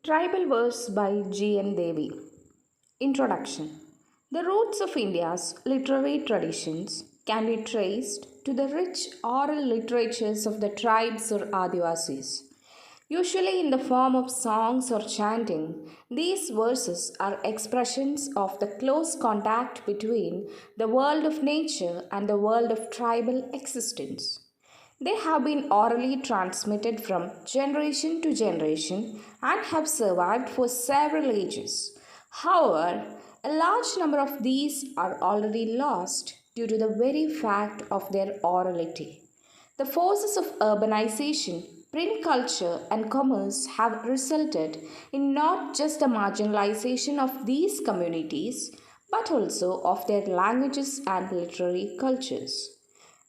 Tribal Verse by G.N. Devi. Introduction. The roots of India's literary traditions can be traced to the rich oral literatures of the tribes or Adivasis. Usually in the form of songs or chanting, these verses are expressions of the close contact between the world of nature and the world of tribal existence. They have been orally transmitted from generation to generation and have survived for several ages. However, a large number of these are already lost due to the very fact of their orality. The forces of urbanization, print culture, and commerce have resulted in not just the marginalization of these communities but also of their languages and literary cultures.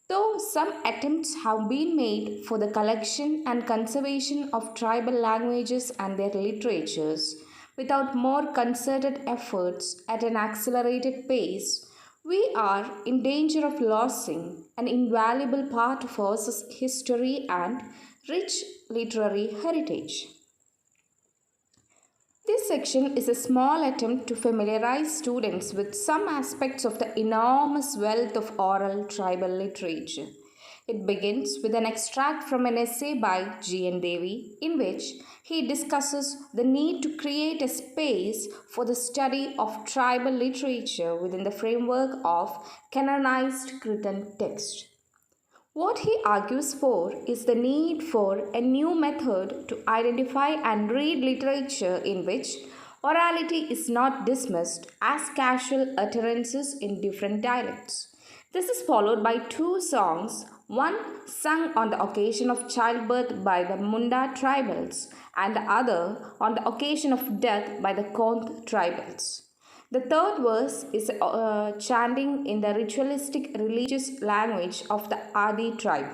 Though some attempts have been made for the collection and conservation of tribal languages and their literatures, without more concerted efforts at an accelerated pace, we are in danger of losing an invaluable part of our history and rich literary heritage. This section is a small attempt to familiarize students with some aspects of the enormous wealth of oral tribal literature. It begins with an extract from an essay by G.N. Devi in which he discusses the need to create a space for the study of tribal literature within the framework of canonized written text. What he argues for is the need for a new method to identify and read literature in which orality is not dismissed as casual utterances in different dialects. This is followed by two songs, one sung on the occasion of childbirth by the Munda tribals and the other on the occasion of death by the Kondh tribals. The third verse is chanting in the ritualistic religious language of the Adi tribe,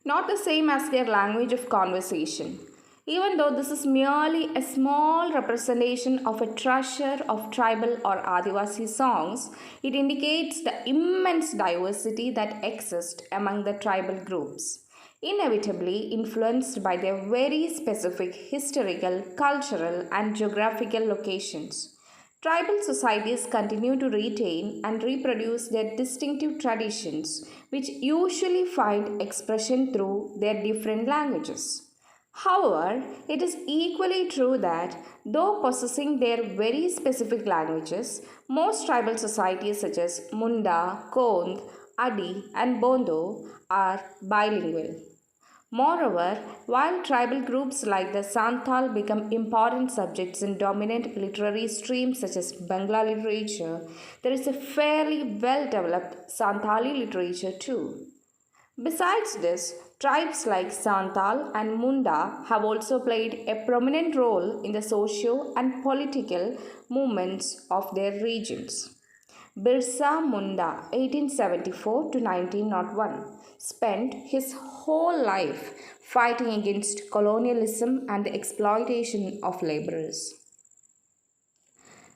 not the same as their language of conversation. Even though this is merely a small representation of a treasure of tribal or Adivasi songs, it indicates the immense diversity that exists among the tribal groups, inevitably influenced by their very specific historical, cultural, and geographical locations. Tribal societies continue to retain and reproduce their distinctive traditions, which usually find expression through their different languages. However, it is equally true that, though possessing their very specific languages, most tribal societies such as Munda, Kondh, Adi, and Bondo are bilingual. Moreover, while tribal groups like the Santhal become important subjects in dominant literary streams such as Bangla literature, there is a fairly well developed Santhali literature too. Besides this, tribes like Santhal and Munda have also played a prominent role in the socio and political movements of their regions. Birsa Munda, 1874 to 1901, spent his whole life fighting against colonialism and the exploitation of laborers.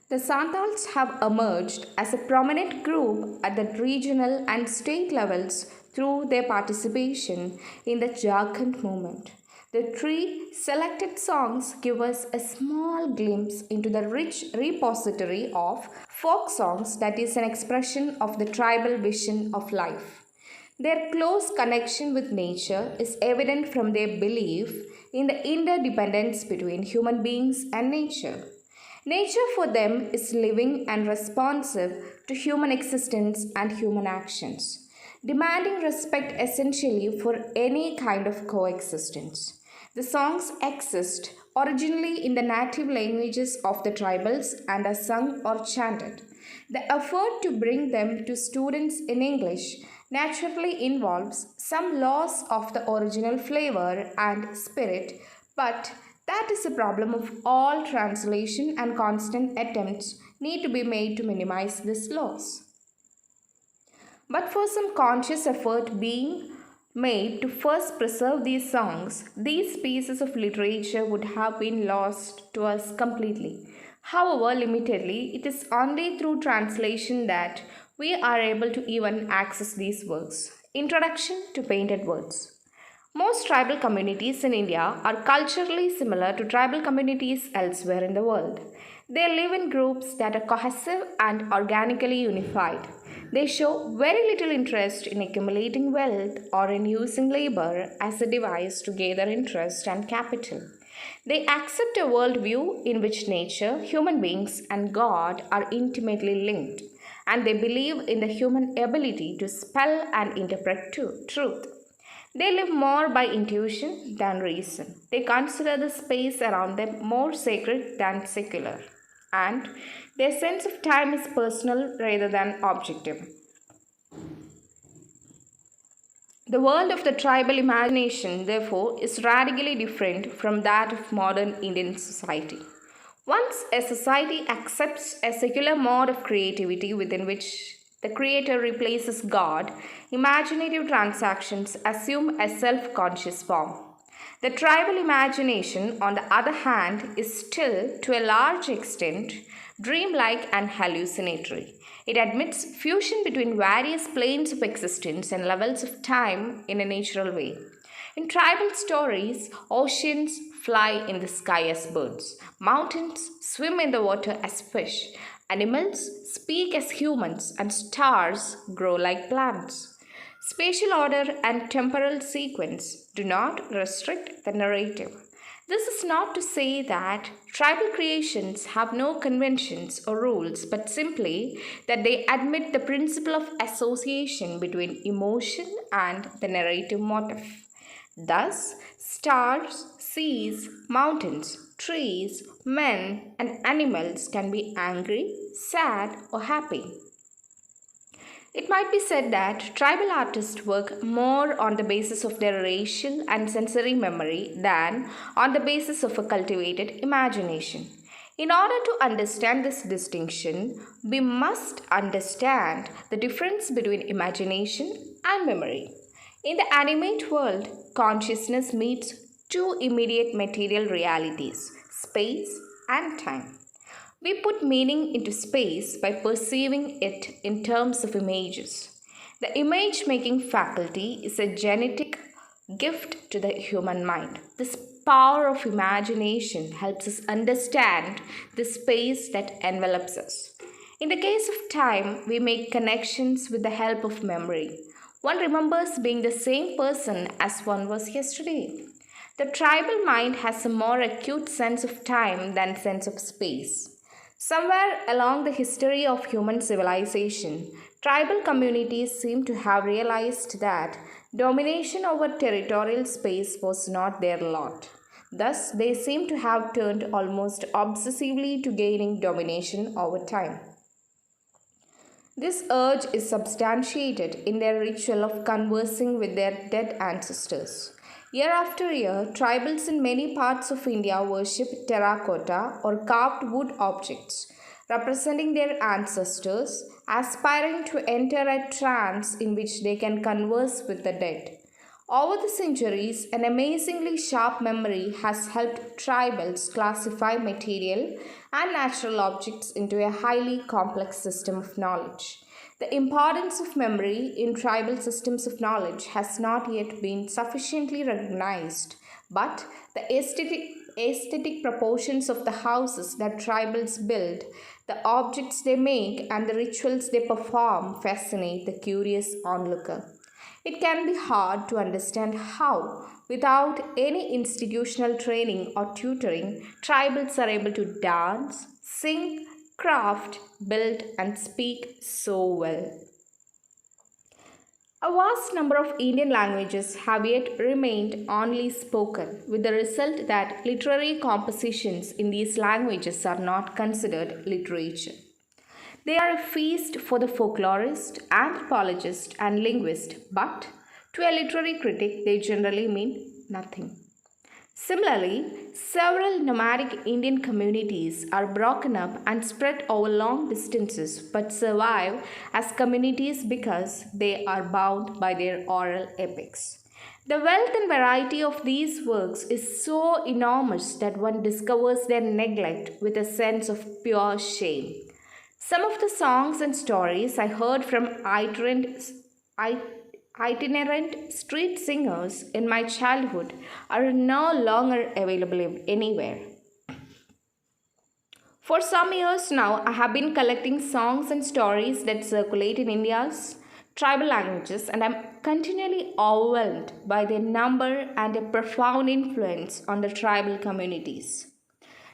The Santals have emerged as a prominent group at the regional and state levels through their participation in the Jharkhand movement. The three selected songs give us a small glimpse into the rich repository of folk songs that is an expression of the tribal vision of life. Their close connection with nature is evident from their belief in the interdependence between human beings and nature. Nature for them is living and responsive to human existence and human actions, demanding respect essentially for any kind of coexistence. The songs exist originally in the native languages of the tribals and are sung or chanted. The effort to bring them to students in English naturally involves some loss of the original flavor and spirit, but that is a problem of all translation, and constant attempts need to be made to minimize this loss. But for some conscious effort being made to first preserve these songs, these pieces of literature would have been lost to us completely. However, limitedly, it is only through translation that we are able to even access these works. Introduction to Painted Words. Most tribal communities in India are culturally similar to tribal communities elsewhere in the world. They live in groups that are cohesive and organically unified. They show very little interest in accumulating wealth or in using labor as a device to gather interest and capital. They accept a worldview in which nature, human beings, and God are intimately linked, and they believe in the human ability to spell and interpret truth. They live more by intuition than reason. They consider the space around them more sacred than secular. And their sense of time is personal rather than objective. The world of the tribal imagination, therefore, is radically different from that of modern Indian society. Once a society accepts a secular mode of creativity within which the creator replaces God, imaginative transactions assume a self conscious form. The tribal imagination, on the other hand, is still, to a large extent, dreamlike and hallucinatory. It admits fusion between various planes of existence and levels of time in a natural way. In tribal stories, oceans fly in the sky as birds, mountains swim in the water as fish, animals speak as humans, and stars grow like plants. Spatial order and temporal sequence do not restrict the narrative. This is not to say that tribal creations have no conventions or rules, but simply that they admit the principle of association between emotion and the narrative motive. Thus, stars, seas, mountains, trees, men, and animals can be angry, sad, or happy. It might be said that tribal artists work more on the basis of their racial and sensory memory than on the basis of a cultivated imagination. In order to understand this distinction, we must understand the difference between imagination and memory. In the animate world, consciousness meets two immediate material realities, space and time. We put meaning into space by perceiving it in terms of images. The image making faculty is a genetic gift to the human mind. This power of imagination helps us understand the space that envelops us. In the case of time, we make connections with the help of memory. One remembers being the same person as one was yesterday. The tribal mind has a more acute sense of time than sense of space. Somewhere along the history of human civilization, tribal communities seem to have realized that domination over territorial space was not their lot. Thus, they seem to have turned almost obsessively to gaining domination over time. This urge is substantiated in their ritual of conversing with their dead ancestors. Year after year, tribals in many parts of India worship terracotta or carved wood objects representing their ancestors, aspiring to enter a trance in which they can converse with the dead. Over the centuries, an amazingly sharp memory has helped tribals classify material and natural objects into a highly complex system of knowledge. The importance of memory in tribal systems of knowledge has not yet been sufficiently recognized, but the aesthetic proportions of the houses that tribals build, the objects they make, and the rituals they perform fascinate the curious onlooker. It can be hard to understand how, without any institutional training or tutoring, tribals are able to dance, sing, craft, build, and speak so well. A vast number of Indian languages have yet remained only spoken, with the result that literary compositions in these languages are not considered literature. They are a feast for the folklorist, anthropologist, and linguist, but to a literary critic, they generally mean nothing. Similarly, several nomadic Indian communities are broken up and spread over long distances but survive as communities because they are bound by their oral epics. The wealth and variety of these works is so enormous that one discovers their neglect with a sense of pure shame. Some of the songs and stories I heard from itinerant itinerant street singers in my childhood are no longer available anywhere. For some years now, I have been collecting songs and stories that circulate in India's tribal languages, and I'm continually overwhelmed by their number and their profound influence on the tribal communities.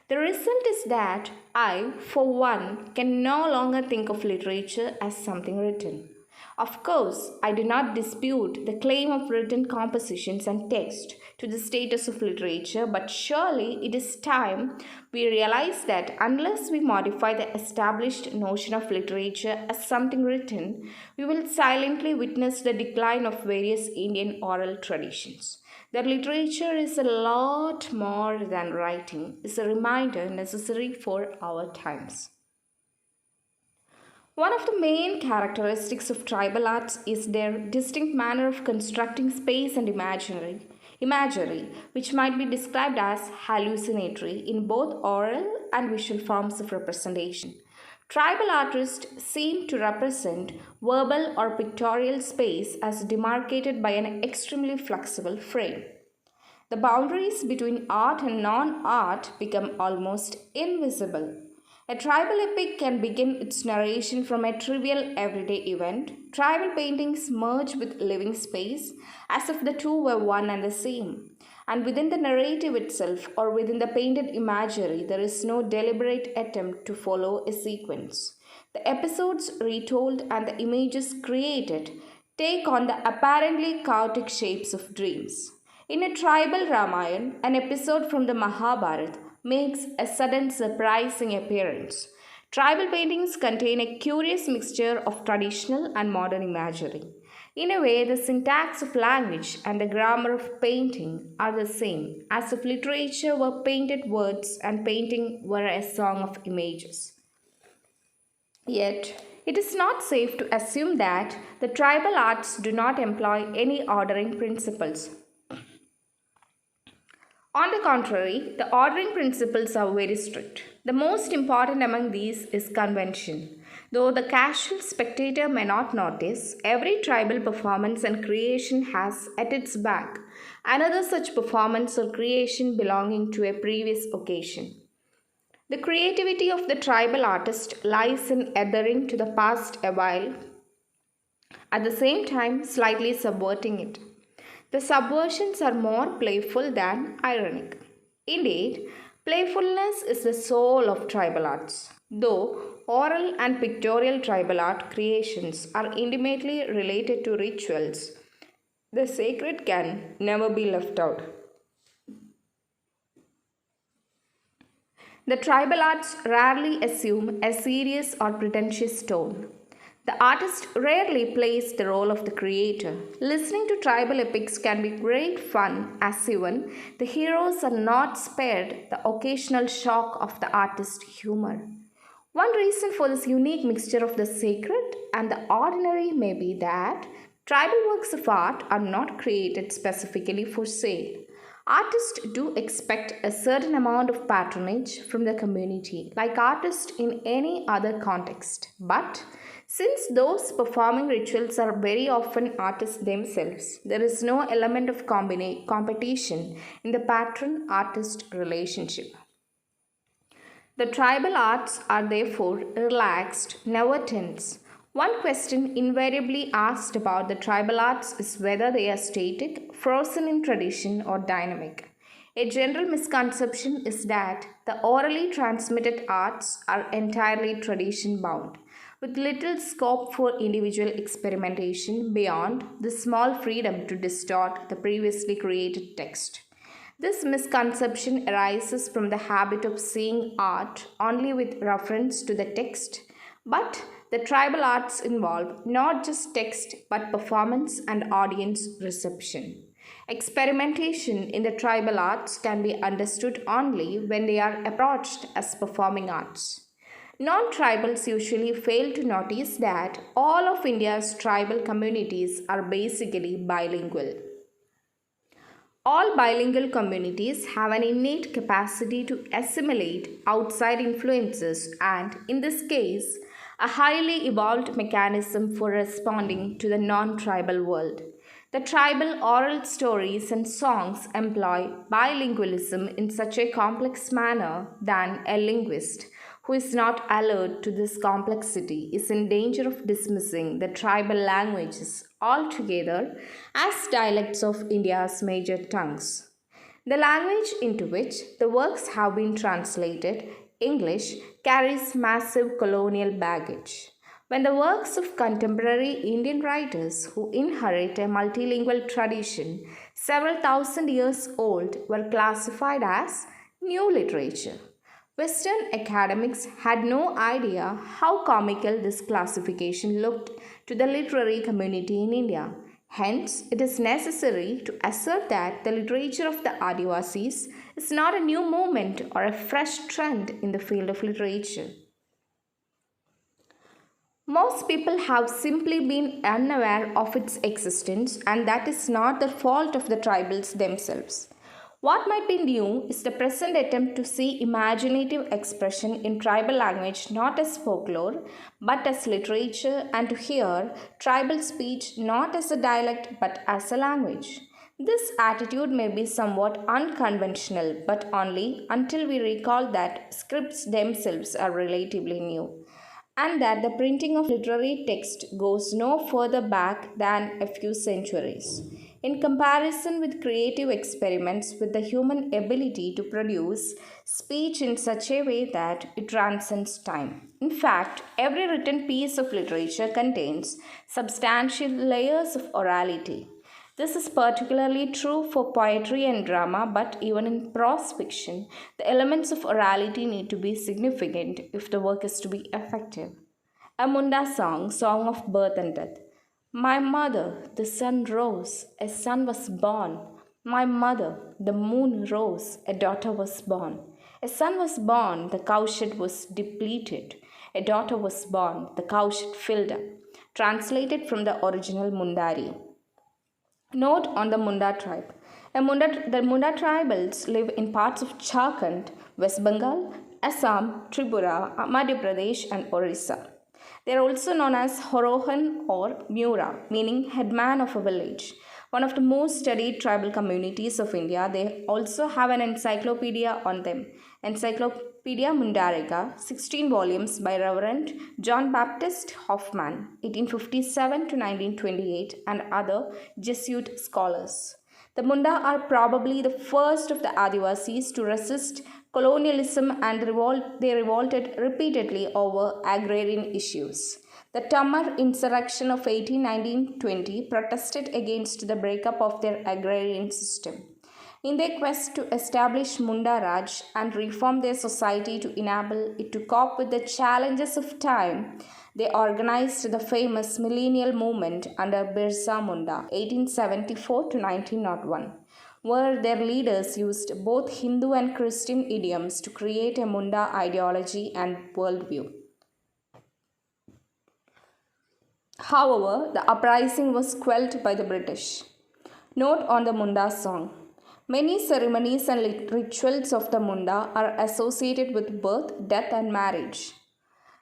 The result is that I, for one, can no longer think of literature as something written. Of course, I do not dispute the claim of written compositions and text to the status of literature, but surely it is time we realize that unless we modify the established notion of literature as something written, we will silently witness the decline of various Indian oral traditions. That literature is a lot more than writing is a reminder necessary for our times. One of the main characteristics of tribal arts is their distinct manner of constructing space and imagery, which might be described as hallucinatory in both oral and visual forms of representation. Tribal artists seem to represent verbal or pictorial space as demarcated by an extremely flexible frame. The boundaries between art and non art become almost invisible. A tribal epic can begin its narration from a trivial everyday event. Tribal paintings merge with living space as if the two were one and the same. And within the narrative itself or within the painted imagery, there is no deliberate attempt to follow a sequence. The episodes retold and the images created take on the apparently chaotic shapes of dreams. In a tribal Ramayana, an episode from the Mahabharata makes a sudden surprising appearance. Tribal paintings contain a curious mixture of traditional and modern imagery. In a way, the syntax of language and the grammar of painting are the same, as if literature were painted words and painting were a song of images. Yet, it is not safe to assume that the tribal arts do not employ any ordering principles. On the contrary, the ordering principles are very strict. The most important among these is convention. Though the casual spectator may not notice, every tribal performance and creation has at its back another such performance or creation belonging to a previous occasion. The creativity of the tribal artist lies in adhering to the past a while, at the same time slightly subverting it. The subversions are more playful than ironic. Indeed, playfulness is the soul of tribal arts. Though oral and pictorial tribal art creations are intimately related to rituals, the sacred can never be left out. The tribal arts rarely assume a serious or pretentious tone. The artist rarely plays the role of the creator. Listening to tribal epics can be great fun, as even the heroes are not spared the occasional shock of the artist's humor. One reason for this unique mixture of the sacred and the ordinary may be that tribal works of art are not created specifically for sale. Artists do expect a certain amount of patronage from the community, like artists in any other context. But since those performing rituals are very often artists themselves, there is no element of competition in the patron artist relationship. The tribal arts are therefore relaxed, never tense. One question invariably asked about the tribal arts is whether they are static, frozen in tradition, or dynamic. A general misconception is that the orally transmitted arts are entirely tradition bound, with little scope for individual experimentation beyond the small freedom to distort the previously created text. This misconception arises from the habit of seeing art only with reference to the text, but the tribal arts involve not just text but performance and audience reception. Experimentation in the tribal arts can be understood only when they are approached as performing arts. Non tribals usually fail to notice that all of India's tribal communities are basically bilingual. All bilingual communities have an innate capacity to assimilate outside influences and, in this case, a highly evolved mechanism for responding to the non tribal world. The tribal oral stories and songs employ bilingualism in such a complex manner that a linguist who is not alert to this complexity is in danger of dismissing the tribal languages altogether as dialects of India's major tongues. The language into which the works have been translated, English, carries massive colonial baggage. When the works of contemporary Indian writers who inherit a multilingual tradition several thousand years old were classified as new literature, Western academics had no idea how comical this classification looked to the literary community in India. Hence, it is necessary to assert that the literature of the Adivasis is not a new movement or a fresh trend in the field of literature. Most people have simply been unaware of its existence, and that is not the fault of the tribals themselves. What might be new is the present attempt to see imaginative expression in tribal language not as folklore but as literature, and to hear tribal speech not as a dialect but as a language. This attitude may be somewhat unconventional, but only until we recall that scripts themselves are relatively new and that the printing of literary text goes no further back than a few centuries. In comparison with creative experiments with the human ability to produce speech in such a way that it transcends time. In fact, every written piece of literature contains substantial layers of orality. This is particularly true for poetry and drama, but even in prose fiction, the elements of orality need to be significant if the work is to be effective. A Munda song, song of birth and death. My mother, the sun rose, a son was born. My mother, the moon rose, a daughter was born. A son was born, the cowshed was depleted. A daughter was born, the cowshed filled up. Translated from the original Mundari. Note on the Munda tribe. The Munda tribals live in parts of Jharkhand, West Bengal, Assam, Tripura, Madhya Pradesh, and Orissa. They are also known as Horohan or Mura, meaning headman of a village. One of the most studied tribal communities of India, they also have an encyclopedia on them. Encyclopedia Mundarica, 16 volumes by Reverend John Baptist Hoffman, 1857 to 1928, and other Jesuit scholars. The Munda are probably the first of the Adivasis to resist colonialism and they revolted repeatedly over agrarian issues. The Tamar insurrection of 1819-20 protested against the breakup of their agrarian system. In their quest to establish Munda Raj and reform their society to enable it to cope with the challenges of time, they organized the famous millennial movement under Birsa Munda 1874 to 1901, where their leaders used both Hindu and Christian idioms to create a Munda ideology and worldview. However, the uprising was quelled by the British. Note on the Munda song. Many ceremonies and rituals of the Munda are associated with birth, death, and marriage.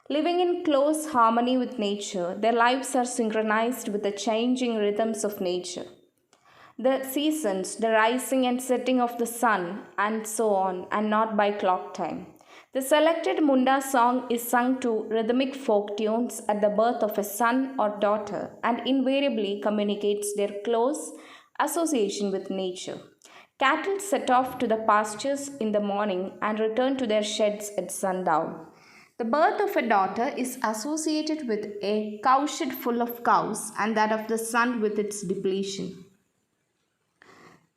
Living in close harmony with nature, their lives are synchronized with the changing rhythms of nature. The seasons, the rising and setting of the sun, and so on, and not by clock time. The selected Munda song is sung to rhythmic folk tunes at the birth of a son or daughter and invariably communicates their close association with nature. Cattle set off to the pastures in the morning and return to their sheds at sundown. The birth of a daughter is associated with a cowshed full of cows and that of the son with its depletion.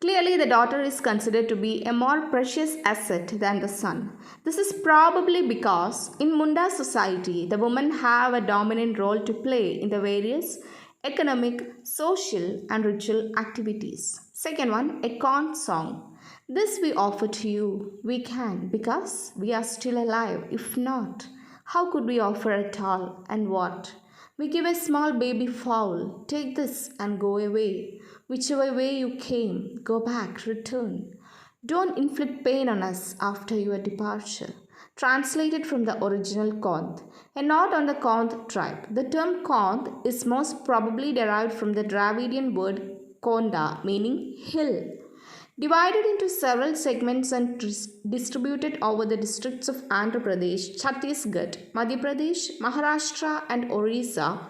Clearly, the daughter is considered to be a more precious asset than the son. This is probably because in Munda society, the women have a dominant role to play in the various economic, social, and ritual activities. Second one, a corn song. This we offer to you. We can because we are still alive. If not, how could we offer at all and what? We give a small baby fowl. Take this and go away. Whichever way you came, go back, return. Don't inflict pain on us after your departure. Translated from the original Kond. A note on the Kond tribe. The term Kond is most probably derived from the Dravidian word Konda, meaning hill. Divided into several segments and distributed over the districts of Andhra Pradesh, Chhattisgarh, Madhya Pradesh, Maharashtra, and Orissa,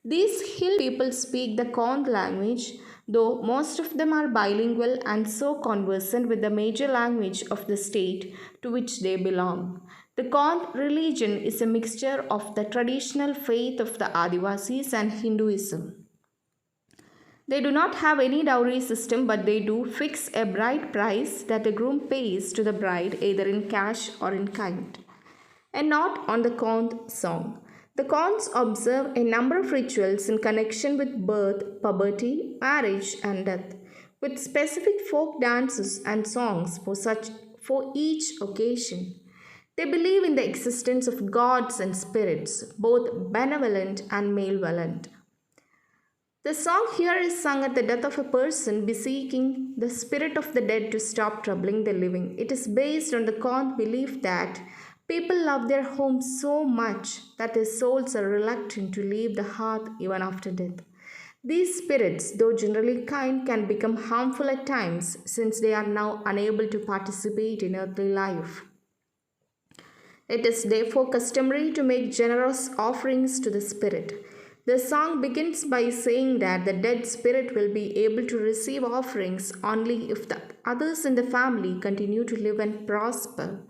these hill people speak the Kond language, though most of them are bilingual and so conversant with the major language of the state to which they belong. The Kond religion is a mixture of the traditional faith of the Adivasis and Hinduism. They do not have any dowry system, but they do fix a bride price that the groom pays to the bride either in cash or in kind. And not on the Kond song. The Konds observe a number of rituals in connection with birth, puberty, marriage, and death, with specific folk dances and songs for each occasion. They believe in the existence of gods and spirits, both benevolent and malevolent. The song here is sung at the death of a person beseeching the spirit of the dead to stop troubling the living. It is based on the Kond belief that people love their homes so much that their souls are reluctant to leave the hearth even after death. These spirits, though generally kind, can become harmful at times since they are now unable to participate in earthly life. It is therefore customary to make generous offerings to the spirit. The song begins by saying that the dead spirit will be able to receive offerings only if the others in the family continue to live and prosper.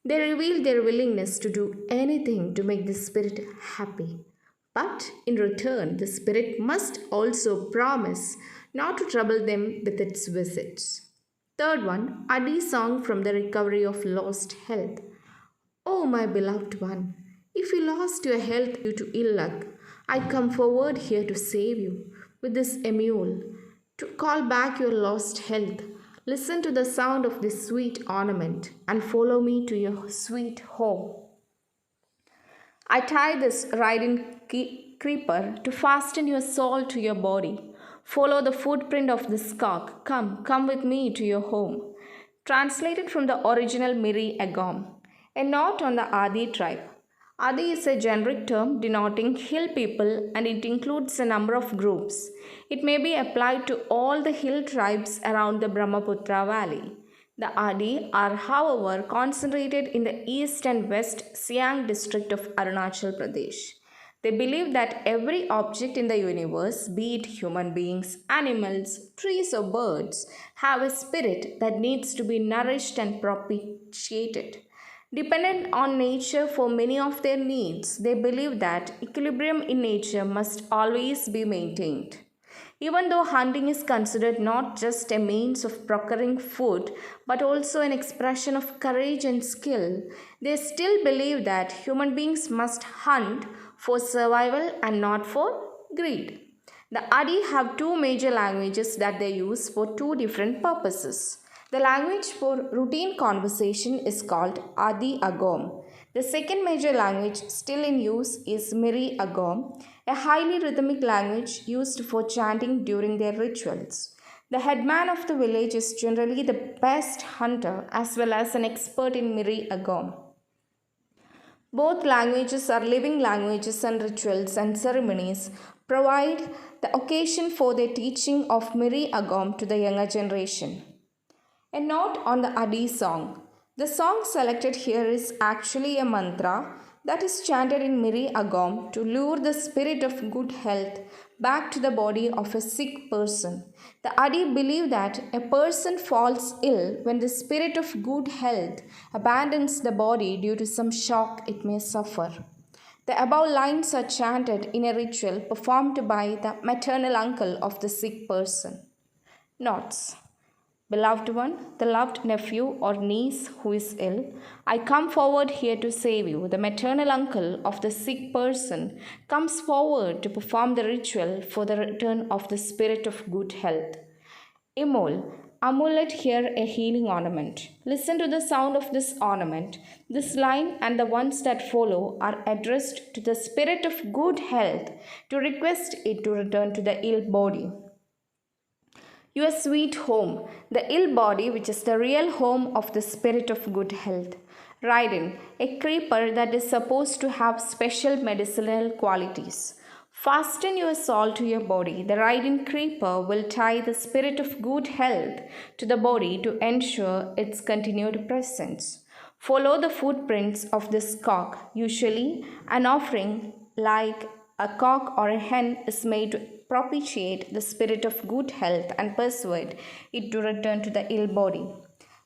They reveal their willingness to do anything to make the spirit happy. But in return, the spirit must also promise not to trouble them with its visits. Third one, Adi song from the recovery of lost health. Oh, my beloved one, if you lost your health due to ill luck, I come forward here to save you with this emule, to call back your lost health. Listen to the sound of this sweet ornament and follow me to your sweet home. I tie this riding creeper to fasten your soul to your body. Follow the footprint of this cock. Come with me to your home. Translated from the original Miri Agam. A note on the Adi tribe. Adi is a generic term denoting hill people and it includes a number of groups. It may be applied to all the hill tribes around the Brahmaputra valley. The Adi are, however, concentrated in the east and west Siang district of Arunachal Pradesh. They believe that every object in the universe, be it human beings, animals, trees, or birds, have a spirit that needs to be nourished and propitiated. Dependent on nature for many of their needs, they believe that equilibrium in nature must always be maintained. Even though hunting is considered not just a means of procuring food but also an expression of courage and skill, they still believe that human beings must hunt for survival and not for greed. The Adi have two major languages that they use for two different purposes. The language for routine conversation is called Adi Agom. The second major language still in use is Miri Agom, a highly rhythmic language used for chanting during their rituals. The headman of the village is generally the best hunter as well as an expert in Miri Agom. Both languages are living languages and rituals and ceremonies provide the occasion for the teaching of Miri Agom to the younger generation. A note on the Adi song. The song selected here is actually a mantra that is chanted in Miri Agom to lure the spirit of good health back to the body of a sick person. The Adi believe that a person falls ill when the spirit of good health abandons the body due to some shock it may suffer. The above lines are chanted in a ritual performed by the maternal uncle of the sick person. Notes. Beloved one, the loved nephew or niece who is ill, I come forward here to save you. The maternal uncle of the sick person comes forward to perform the ritual for the return of the spirit of good health. Emule, amulet here a healing ornament. Listen to the sound of this ornament. This line and the ones that follow are addressed to the spirit of good health to request it to return to the ill body. Your sweet home, the ill body which is the real home of the spirit of good health. Ridin, a creeper that is supposed to have special medicinal qualities. Fasten your soul to your body. The riding creeper will tie the spirit of good health to the body to ensure its continued presence. Follow the footprints of this cock. Usually, an offering like a cock or a hen is made to propitiate the spirit of good health and persuade it to return to the ill body.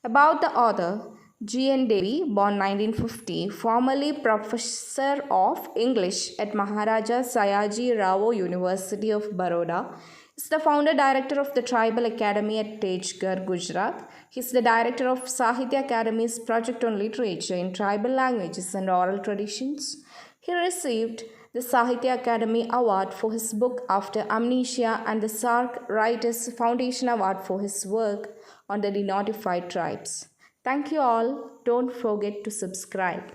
About the author, G.N. Devi, born 1950, formerly professor of English at Maharaja Sayaji Rao University of Baroda, is the founder director of the Tribal Academy at Tejgarh, Gujarat. He is the director of Sahitya Academy's project on literature in tribal languages and oral traditions. He received the Sahitya Academy Award for his book After Amnesia and the Sark Writers Foundation Award for his work on the denotified tribes. Thank you all. Don't forget to subscribe.